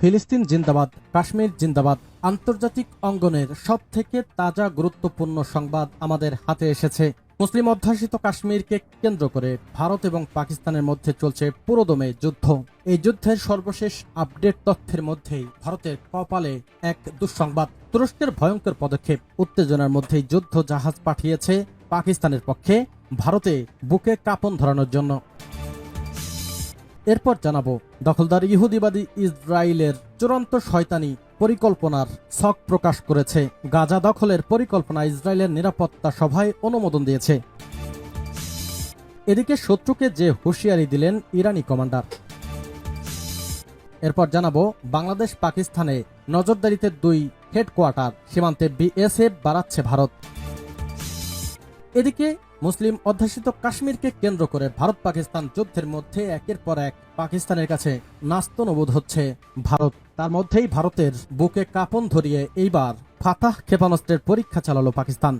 ফিলিস্তিন জিন্দাবাদ, কাশ্মীর জিন্দাবাদ। আন্তর্জাতিক অঙ্গনের সবথেকে তাজা গুরুত্বপূর্ণ সংবাদ আমাদের হাতে এসেছে। মুসলিম অধ্যুষিত কাশ্মীরকে কেন্দ্র করে ভারত এবং পাকিস্তানের মধ্যে চলছে পুরোদমে যুদ্ধ। এই যুদ্ধের সর্বশেষ আপডেট তথ্যের মধ্যেই ভারতের কপালে এক দুঃসংবাদ। তুরস্কের ভয়ঙ্কর পদক্ষেপ। উত্তেজনার মধ্যেই যুদ্ধ জাহাজ পাঠিয়েছে পাকিস্তানের পক্ষে ভারতে বুকে কাঁপন ধরানোর জন্য। এরপর জানাবো দখলদার ইহুদিবাদী ইসরায়েলের চূড়ান্ত শয়তানি পরিকল্পনার ছক প্রকাশ করেছে। গাজা দখলের পরিকল্পনা ইসরায়েলের নিরাপত্তা সভায় অনুমোদন দিয়েছে। এদিকে শত্রুকে যে হুঁশিয়ারি দিলেন ইরানি কমান্ডার। এরপর জানাবো বাংলাদেশ পাকিস্তানে নজরদারিতে 2 হেডকোয়ার্টার, সীমান্তে বিএসএফ বাড়াচ্ছে ভারত। এদিকে মুসলিম অধ্যুষিত কাশ্মীরকে কেন্দ্র করে ভারত পাকিস্তান যুদ্ধের মধ্যে একের পর এক পাকিস্তানের কাছে নাস্তানুবোধ হচ্ছে ভারত। তার মধ্যেই ভারতের বুকে কাঁপন ধরিয়ে এইবার ফাতাহ ক্ষেপণাস্ত্রের পরীক্ষা চালালো পাকিস্তান।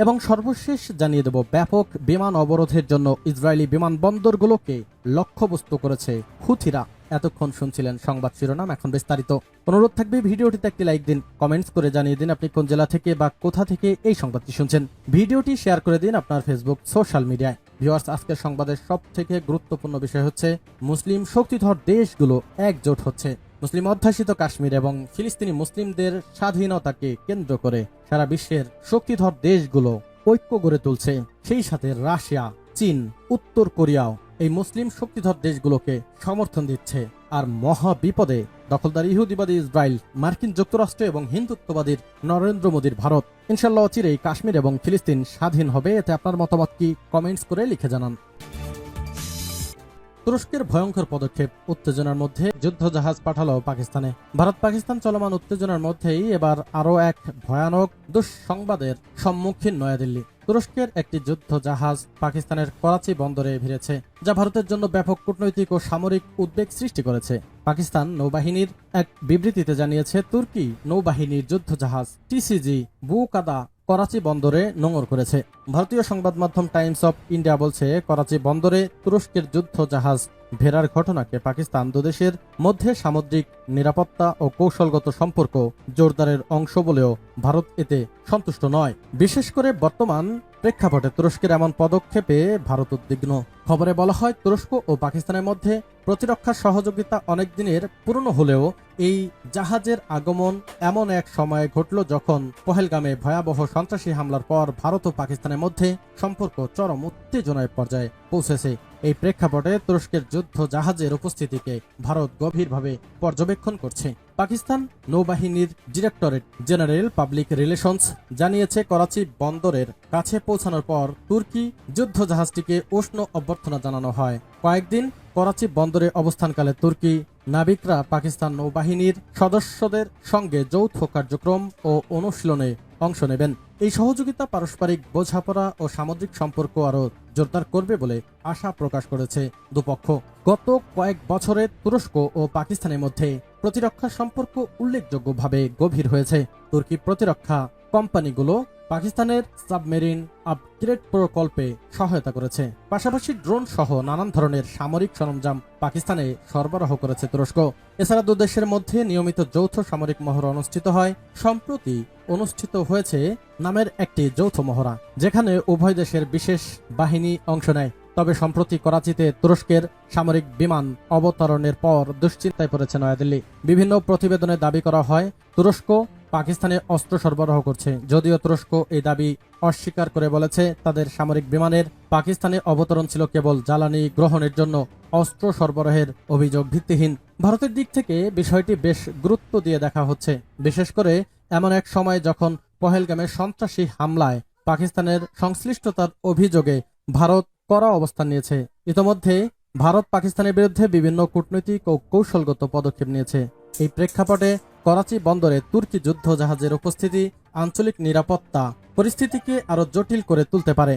এবং সর্বশেষ জানিয়ে দেব ব্যাপক বিমান অবরোধের জন্য ইসরায়েলি বিমানবন্দরগুলোকে লক্ষ্যবস্তু করেছে হুথিরা। এতক্ষণ শুনছিলেন সংবাদ শিরোনাম, এখন বিস্তারিত। অনুরোধ থাকবে ভিডিওটিতে একটি লাইক দিন, কমেন্টস করে জানিয়ে দিন আপনি কোন জেলা থেকে বা কোথা থেকে এই সংবাদটি শুনছেন। ভিডিওটি শেয়ার করে দিন আপনার ফেসবুক সোশ্যাল মিডিয়ায়। ভিউয়ার্স, আজকের সংবাদের সবথেকে গুরুত্বপূর্ণ বিষয় হচ্ছে মুসলিম শক্তিধর দেশগুলো একজোট হচ্ছে। মুসলিম অধ্যুষিত কাশ্মীর এবং ফিলিস্তিনি মুসলিমদের স্বাধীনতাকে কেন্দ্র করে সারা বিশ্বের শক্তিধর দেশগুলো ঐক্য গড়ে তুলছে। সেই সাথে রাশিয়া, চীন, উত্তর কোরিয়াও এই মুসলিম শক্তিধর দেশগুলোকে সমর্থন দিচ্ছে। আর মহা বিপদে দখলদার ইহুদিবাদী ইসরায়েল, মার্কিন যুক্তরাষ্ট্র এবং হিন্দুত্ববাদীর নরেন্দ্র মোদীর ভারত। ইনশাল্লাহ অচিরেই কাশ্মীর এবং ফিলিস্তিন স্বাধীন হবে। এতে আপনার মতামত কি, কমেন্টস করে লিখে জানান। তুরস্কের ভয়ঙ্কর পদক্ষেপ। উত্তেজনার মধ্যে যুদ্ধ জাহাজ পাঠালো পাকিস্তানে। ভারত পাকিস্তান চলমান উত্তেজনার মধ্যেই এবার আরও এক ভয়ানক দুঃসংবাদের সম্মুখীন নয়াদিল্লি। তুরস্কের একটি যুদ্ধ জাহাজ পাকিস্তানের করাচি বন্দরে ভিড়েছে, যা ভারতের জন্য ব্যাপক কূটনৈতিক ও সামরিক উদ্বেগ সৃষ্টি করেছে। পাকিস্তান নৌবাহিনীর এক বিবৃতিতে জানিয়েছে তুর্কি নৌবাহিনীর যুদ্ধ জাহাজ টিসিজি বুকাদা করাচি বন্দরে নোঙর করেছে। ভারতীয় সংবাদ মাধ্যম টাইমস অফ ইন্ডিয়া বলছে, করাচি বন্দরে তুরস্কের যুদ্ধ জাহাজ ভেড়ার ঘটনাকে পাকিস্তান দুদেশের মধ্যে সামুদ্রিক নিরাপত্তা ও কৌশলগত সম্পর্ক জোরদারের অংশ বলেও ভারত এতে সন্তুষ্ট নয়। বিশেষ করে বর্তমান প্রেক্ষাপটে তুরস্কের এমন পদক্ষেপে ভারত উদ্বিগ্ন। খবরে বলা হয়, তুরস্ক ও পাকিস্তানের মধ্যে প্রতিরক্ষা সহযোগিতা অনেক দিনের পুরনো হলেও এই জাহাজের আগমন এমন এক সময়ে ঘটল যখন পহেলগামে ভয়াবহ সন্ত্রাসী হামলার পর ভারত ও পাকিস্তানের মধ্যে সম্পর্ক চরম উত্তেজনার পর্যায়ে পৌঁছেছে। এই প্রেক্ষাপটে তুরস্কের যুদ্ধ জাহাজের উপস্থিতিকে ভারত গভীরভাবে পর্যবেক্ষণ করছে। পাকিস্তান নৌবাহিনীর ডিরেক্টরেট জেনারেল পাবলিক রিলেশনস জানিয়েছে, করাচি বন্দরের কাছে পৌঁছানোর পর তুর্কি যুদ্ধ জাহাজটিকে উষ্ণ অভ্যর্থনা জানানো হয়। কয়েকদিন করাচি বন্দরে অবস্থানকালে তুর্কি নাবিকরা পাকিস্তান নৌবাহিনীর সদস্যদের সঙ্গে যৌথ কার্যক্রম ও অনুশীলনে অংশ নেবেন। এই সহযোগিতা পারস্পরিক বোঝাপড়া ও সামুদ্রিক সম্পর্ক আরও জোরদার করবে বলে আশা প্রকাশ করেছে দুপক্ষ। গত কয়েক বছরে তুরস্ক ও পাকিস্তানের মধ্যে প্রতিরক্ষা সম্পর্ক উল্লেখযোগ্যভাবে গভীর হয়েছে। তুর্কি প্রতিরক্ষা কোম্পানিগুলো পাকিস্তানের সাবমেরিন আপগ্রেড প্রকল্পে সহায়তা করেছে। পাশাপাশি ড্রোন সহ নানান ধরনের সামরিক সরঞ্জাম পাকিস্তানে সরবরাহ করেছে তুরস্ক। এছাড়া দুদেশের মধ্যে নিয়মিত যৌথ সামরিক মহড়া অনুষ্ঠিত হয়। সম্প্রতি অনুষ্ঠিত হয়েছে নামের একটি যৌথ মহড়া, যেখানে উভয় দেশের বিশেষ বাহিনী অংশ নেয়। তবে সম্প্রতি করাচিতে তুরস্কের সামরিক বিমান অবতরণের পর দুশ্চিন্তায় পড়েছে নয়াদিল্লি। বিভিন্ন প্রতিবেদনে দাবি করা হয়, তুরস্ক পাকিস্তানে অস্ত্র সরবরাহ করছে। যদিও তুরস্ক এই দাবি অস্বীকার করে বলেছে, তাদের সামরিক বিমানের পাকিস্তানে অবতরণ ছিল কেবল জ্বালানি গ্রহণের জন্য। অস্ত্র সরবরাহের অভিযোগ ভিত্তিহীন। ভারতের দিক থেকে বিষয়টি বেশ গুরুত্ব দিয়ে দেখা হচ্ছে, বিশেষ করে এমন এক সময় যখন পহেলগামে সন্ত্রাসী হামলায় পাকিস্তানের সংশ্লিষ্টতার অভিযোগে ভারত কড়া অবস্থান নিয়েছে। ইতোমধ্যে ভারত পাকিস্তানের বিরুদ্ধে বিভিন্ন কূটনৈতিক ও কৌশলগত পদক্ষেপ নিয়েছে। এই প্রেক্ষাপটে করাচি বন্দরে তুর্কি যুদ্ধ জাহাজের উপস্থিতি আঞ্চলিক নিরাপত্তা পরিস্থিতিকে আরো জটিল করে তুলতে পারে।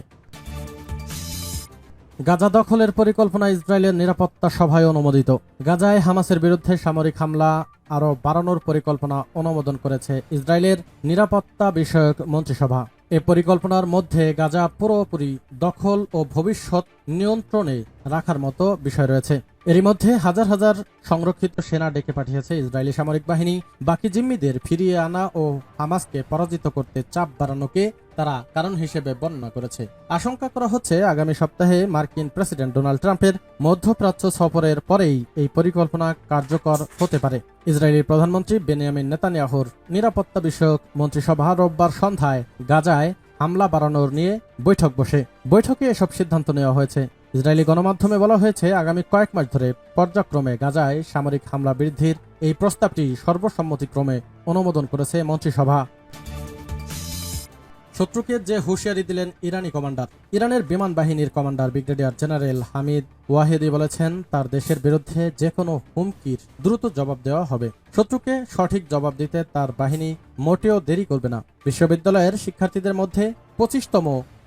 গাজা দখলের পরিকল্পনা ইসরায়েলের নিরাপত্তা সভায় অনুমোদিত। গাজায় হামাসের বিরুদ্ধে সামরিক হামলা আরও বাড়ানোর পরিকল্পনা অনুমোদন করেছে ইসরায়েলের নিরাপত্তা বিষয়ক মন্ত্রিসভা। এ পরিকল্পনার মধ্যে গাজা পুরোপুরি দখল ও ভবিষ্যৎ নিয়ন্ত্রণে রাখার মতো বিষয় রয়েছে। এরই মধ্যে হাজার হাজার সংরক্ষিত সেনা ডেকে পাঠিয়েছে ইসরায়েলি সামরিক বাহিনী। বাকি জিম্মিদের ফিরিয়ে আনা ও হামাসকে পরাজিত করতে চাপ বাড়ানোকে তারা কারণ হিসেবে বর্ণনা করেছে। আশঙ্কা করা হচ্ছে আগামী সপ্তাহে মার্কিন প্রেসিডেন্ট ডোনাল্ড ট্রাম্পের মধ্যপ্রাচ্য সফরের পরেই এই পরিকল্পনা কার্যকর হতে পারে। ইসরায়েলি প্রধানমন্ত্রী বেনিয়ামিন নেতানিয়াহুর নিরাপত্তা বিষয়ক মন্ত্রিসভা রোববার সন্ধ্যায় গাজায় হামলা বাড়ানোর নিয়ে বৈঠক বসে। বৈঠকে এসব সিদ্ধান্ত নেওয়া হয়েছে। ইসরায়েলি গণমাধ্যমে বলা হয়েছে, আগামী কয়েক মাস ধরে পর্যায়ক্রমে গাজায় সামরিক হামলা বৃদ্ধির এই প্রস্তাবটি সর্বসম্মতিক্রমে অনুমোদন করেছে মন্ত্রিসভা। শত্রুকে যে হুঁশিয়ারি দিলেন ইরানি কমান্ডার। ইরানের বিমান বাহিনীর commander brigadier general Hamid Vahidi বলেছেন, তার দেশের বিরুদ্ধে যে কোনো হুমকির দ্রুত জবাব দেওয়া হবে। শত্রুকে সঠিক জবাব দিতে তার বাহিনী মোটেও দেরি করবে না। বিশ্ববিদ্যালয়ের শিক্ষার্থীদের মধ্যে 25তম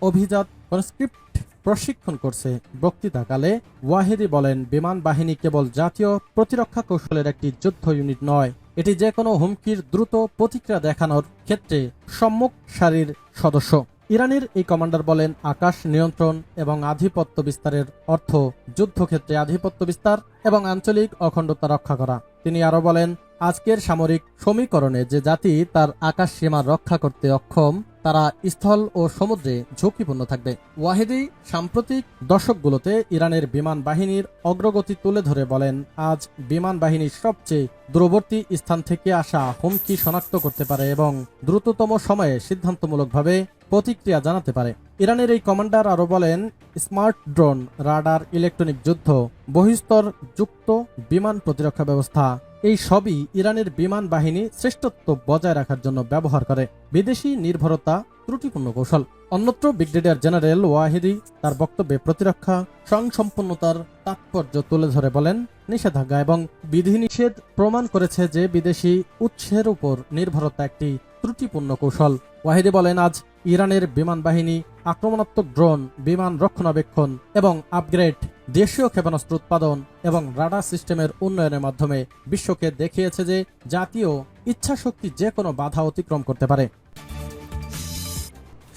অভিজাত কনস্ক্রিপ্ট প্রশিক্ষণ করছে। বক্তৃতাকালে ওয়াহিদি বলেন, বিমান বাহিনী কেবল জাতীয় প্রতিরক্ষা কৌশলের একটি যুদ্ধ ইউনিট নয়, এটি যে কোনো হুমকির দ্রুত প্রতিক্রিয়া দেখানোর ক্ষেত্রে সম্মুখ সারির সদস্য। ইরানের এই কমান্ডার বলেন, আকাশ নিয়ন্ত্রণ এবং আধিপত্য বিস্তারের অর্থ যুদ্ধক্ষেত্রে আধিপত্য বিস্তার এবং আঞ্চলিক অখণ্ডতা রক্ষা করা। তিনি আরো বলেন, আজকের সামরিক সমীকরণে যে জাতি তার আকাশ সীমা রক্ষা করতে অক্ষম, তারা স্থল ও সমুদ্রে ঝুঁকিপূর্ণ থাকবে। ওয়াহিদি সাম্প্রতিক দশকগুলোতে ইরানের বিমান বাহিনীর অগ্রগতি তুলে ধরে বলেন, আজ বিমান বাহিনীর সবচেয়ে দূরবর্তী স্থান থেকে আসা হুমকি শনাক্ত করতে পারে এবং দ্রুততম সময়ে সিদ্ধান্তমূলকভাবে প্রতিক্রিয়া জানাতে পারে। ইরানের এই কমান্ডার আরো বলেন, স্মার্ট ড্রোন, রাডার, ইলেকট্রনিক যুদ্ধ বহিস্তর যুক্ত বিমান প্রতিরক্ষা ব্যবস্থা, এই সবই ইরানের বিমান বাহিনী শ্রেষ্ঠত্ব বজায় রাখার জন্য ব্যবহার করে। বিদেশি নির্ভরতা ত্রুটিপূর্ণ কৌশল। অন্যত্র ব্রিগেডিয়ার জেনারেল ওয়াহিদি তার বক্তব্যে প্রতিরক্ষা স্বয়ংসম্পন্নতার তাৎপর্য তুলে ধরে বলেন, নিষেধাজ্ঞা এবং বিধিনিষেধ প্রমাণ করেছে যে বিদেশি উৎসের উপর নির্ভরতা একটি ত্রুটিপূর্ণ কৌশল। ওয়াহিদি বলেন, আজ ইরানের বিমান বাহিনী আক্রমণাত্মক ড্রোন, বিমান রক্ষণাবেক্ষণ এবং আপগ্রেড, দেশীয় ক্ষেপণাস্ত্র উৎপাদন এবং রাডার সিস্টেমের উন্নয়নের মাধ্যমে বিশ্বকে দেখিয়েছে যে জাতীয় ইচ্ছাশক্তি যে কোনো বাধা অতিক্রম করতে পারে।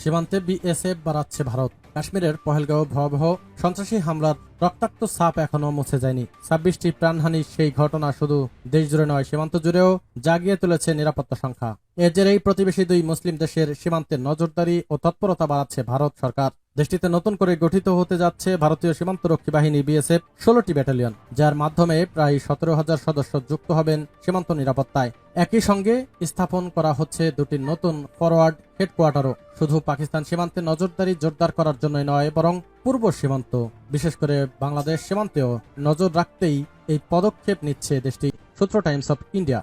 সীমান্তে বিএসএফ বাড়াচ্ছে ভারত। কাশ্মীরের পহেলগাঁও ভয়াবহ সন্ত্রাসী হামলার রক্তাক্ত ছাপ এখনো মুছে যায়নি। 26টি প্রাণহানির সেই ঘটনা শুধু দেশ জুড়ে নয়, সীমান্ত জুড়েও জাগিয়ে তুলেছে নিরাপত্তা সংখ্যা। এর জেরেই প্রতিবেশী দুই মুসলিম দেশের সীমান্তে নজরদারি ও তৎপরতা বাড়াচ্ছে ভারত সরকার। দেশটিতে নতুন করে গঠিত হতে যাচ্ছে ভারতীয় সীমান্তরক্ষী বাহিনী বিএসএফ 16টি ব্যাটালিয়ন, যার মাধ্যমে প্রায় 17,000 সদস্য যুক্ত হবেন সীমান্ত নিরাপত্তায়। একই সঙ্গে স্থাপন করা হচ্ছে দুটি নতুন ফরওয়ার্ড হেডকোয়ার্টারও, শুধু পাকিস্তান সীমান্তে নজরদারি জোরদার করার জন্যই নয়, বরং পূর্ব সীমান্ত, বিশেষ করে বাংলাদেশ সীমান্তেও নজর রাখতেই এই পদক্ষেপ নিচ্ছে দেশটি। সূত্র টাইমস অফ ইন্ডিয়া।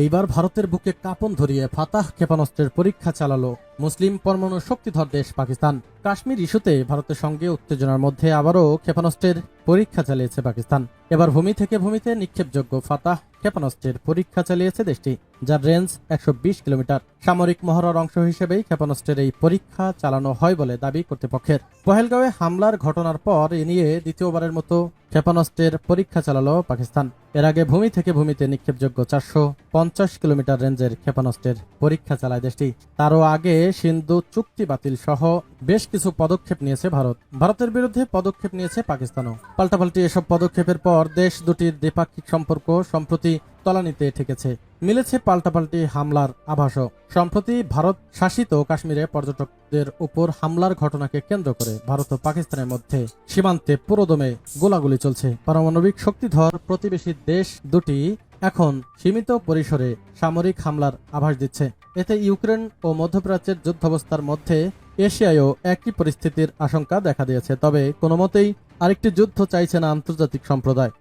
এইবার ভারতের বুকে কাঁপন ধরিয়ে ফাতাহ ক্ষেপণাস্ত্রের পরীক্ষা চালালো মুসলিম পরমাণু শক্তিধর দেশ পাকিস্তান। কাশ্মীর ইস্যুতে ভারতের সঙ্গে উত্তেজনার মধ্যে আবারও ক্ষেপণাস্ত্রের পরীক্ষা চালিয়েছে পাকিস্তান। এবার ভূমি থেকে ভূমিতে নিক্ষেপযোগ্য ফাতাহ ক্ষেপণাস্ত্রের পরীক্ষা চালিয়েছে দেশটি, যার রেঞ্জ 120 কিলোমিটার। সামরিক মহড়ার অংশ হিসেবেই ক্ষেপণাস্ত্রের এই পরীক্ষা চালানো হয় বলে দাবি কর্তৃপক্ষের। পহেলগাঁওয়ে হামলার ঘটনার পর এ নিয়ে দ্বিতীয়বারের মতো ক্ষেপণাস্ত্রের পরীক্ষা চালালো পাকিস্তান। এর আগে ভূমি থেকে ভূমিতে নিক্ষেপযোগ্য 450 কিলোমিটার রেঞ্জের ক্ষেপণাস্ত্রের পরীক্ষা চালায় দেশটি। তারও আগে সিন্ধু চুক্তি বাতিল সহ বেশ কিছু পদক্ষেপ নিয়েছে ভারত। ভারতের বিরুদ্ধে পদক্ষেপ নিয়েছে পাকিস্তানও। পাল্টাপাল্টি এসব পদক্ষেপের পর দেশ দুটির দ্বিপাক্ষিক সম্পর্ক সম্প্রতি তলানিতে ঠেকেছে। মিলেছে পাল্টাপাল্টি হামলার আভাসও। সম্প্রতি ভারত শাসিত কাশ্মীরে পর্যটকদের উপর হামলার ঘটনাকে কেন্দ্র করে ভারত ও পাকিস্তানের মধ্যে সীমান্তে পুরোদমে গোলাগুলি চলছে। পারমাণবিক শক্তিধর প্রতিবেশী দেশ দুটি এখন সীমিত পরিসরে সামরিক হামলার আভাস দিচ্ছে। এতে ইউক্রেন ও মধ্যপ্রাচ্যের যুদ্ধাবস্থার মধ্যে এশিয়ায়ও একই পরিস্থিতির আশঙ্কা দেখা দিয়েছে। তবে কোনো মতেই আরেকটি যুদ্ধ চাইছে না আন্তর্জাতিক সম্প্রদায়।